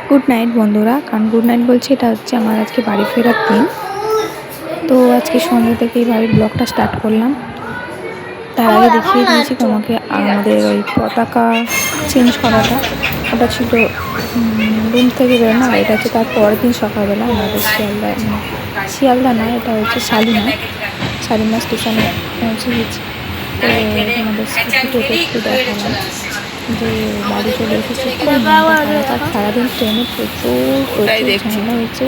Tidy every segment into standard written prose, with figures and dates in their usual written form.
Good night বন্ধুরা, কারণ good night বলছি এটা হচ্ছে আমার আজকে বাড়ি ফেরার দিন। তো আজকে সন্ধ্যা থেকেই বাড়ির ব্লগটা স্টার্ট করলাম। তার আগে দেখিয়ে দিয়েছি তোমাকে আমাদের ওই পতাকা চেঞ্জ করাটা। ওটা ছিল রুম থেকে বেরোনো, আর এটা হচ্ছে তার পরের দিন সকালবেলা আমাদের শিয়ালদা না, এটা হচ্ছে শালিমা স্টেশনে পৌঁছে গেছি। তো আমাদের স্কুটিটাকে একটু দেখালাম যে বাড়ি চলে এসেছে। খুব মনটা খারাপ, আর সারাদিন ট্রেনে প্রচুর ঝামেলা হয়েছে,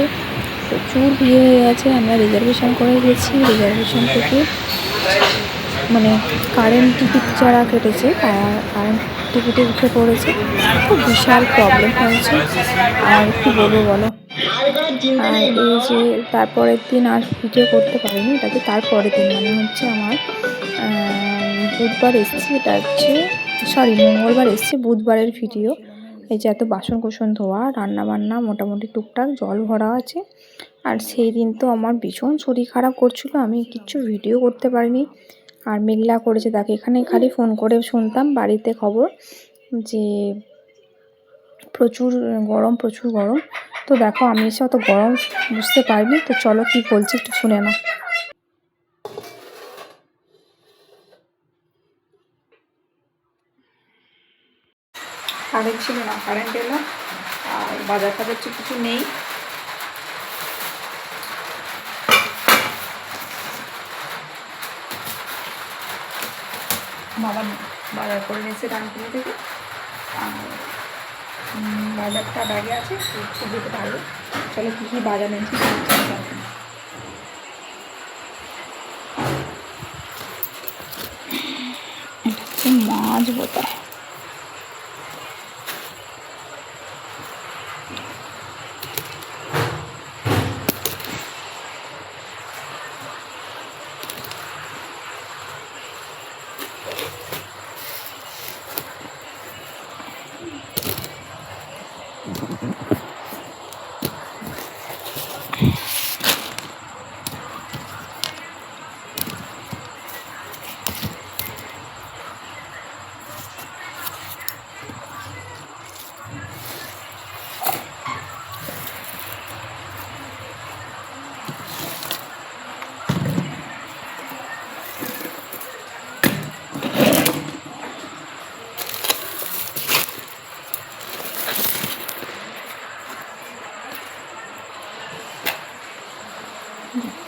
প্রচুর ভিড় হয়ে গেছে। আমরা রিজার্ভেশন করে গেছি, রিজার্ভেশন থেকে মানে কারেন্ট টিকিট যারা কেটেছে তারা কারেন্ট টিকিটে উঠে পড়েছে। খুব বিশাল প্রবলেম হয়েছে। আর কি বলবো বলো। আর এই যে তারপরের দিন আর ভিডিও করতে পারিনি, এটাতে তারপরের দিন মানে হচ্ছে আমার বুধবার এসেছি, এটা হচ্ছে মঙ্গলবার এসছে, বুধবারের ভিডিও। এই যে এত বাসন কোসন ধোয়া, রান্না বান্না, মোটামুটি টুকটাক জল ভরা আছে। আর সেই দিন তো আমার ভীষণ শরীর খারাপ করছিল, আমি কিচ্ছু ভিডিও করতে পারিনি। আর মেঘলা করেছে, তাকে এখানে খালি ফোন করে শুনতাম বাড়িতে খবর যে প্রচুর গরম। তো দেখো আমি এসে অত গরম বুঝতে পারিনি। তো চলো কি বলছি একটু শুনে নাও। কারেন্ট ছিল না, কারেন্ট এলো। আর বাজার কিছু নেই। বাবা বাজার করে নিয়েছে ডানকুনি থেকে। আর বাজারটা ব্যাগে আছে, দিতে পারবো। চলো কী কী বাজার নিয়েছি এটা হচ্ছে মাছ বোতল।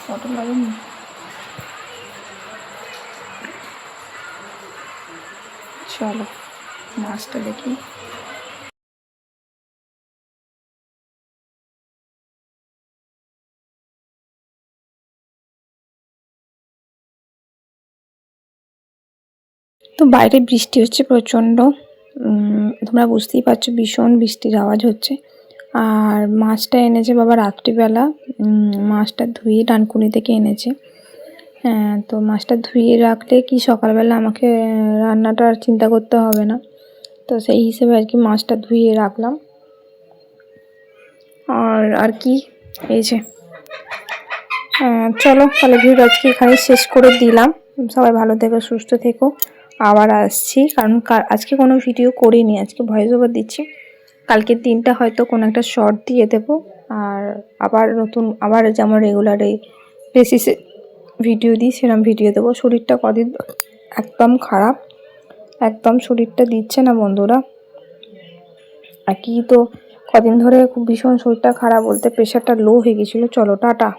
ফটো লাগেনি। চলো মাছটা দেখি। তো বাইরে বৃষ্টি হচ্ছে প্রচণ্ড, তোমরা বুঝতেই পারছো, ভীষণ বৃষ্টির আওয়াজ হচ্ছে। আর মাছটা এনেছে বাবা রাত্রিবেলা, মাছটা ধুয়ে ডানকুনি থেকে এনেছে। হ্যাঁ, তো মাছটা ধুয়ে রাখলে কি সকালবেলা আমাকে রান্নাটা আর চিন্তা করতে হবে না। তো সেই হিসেবে আর কি মাছটা ধুয়ে রাখলাম। আর কি এই যে চলো তাহলে ভিডিও আজকে এখানে শেষ করে দিলাম। সবাই ভালো থেকো, সুস্থ থেকো। আবার আসছি, কারণ আজকে কোনো ভিডিও করিনি, আজকে ভয়েস ওভার দিচ্ছি। কালকের দিনটা হয়তো কোনো একটা শর্ট দিয়ে দেবো। আর আবার যেমন রেগুলার এই বেসিসে ভিডিও দিই সেরকম ভিডিও দেবো। শরীরটা কদিন একদম খারাপ, একদম শরীরটা দিচ্ছে না বন্ধুরা। আর কি তো কদিন ধরে খুব ভীষণ শরীরটা খারাপ, বলতে প্রেশারটা লো হয়ে গেছিলো। চলো টাটা।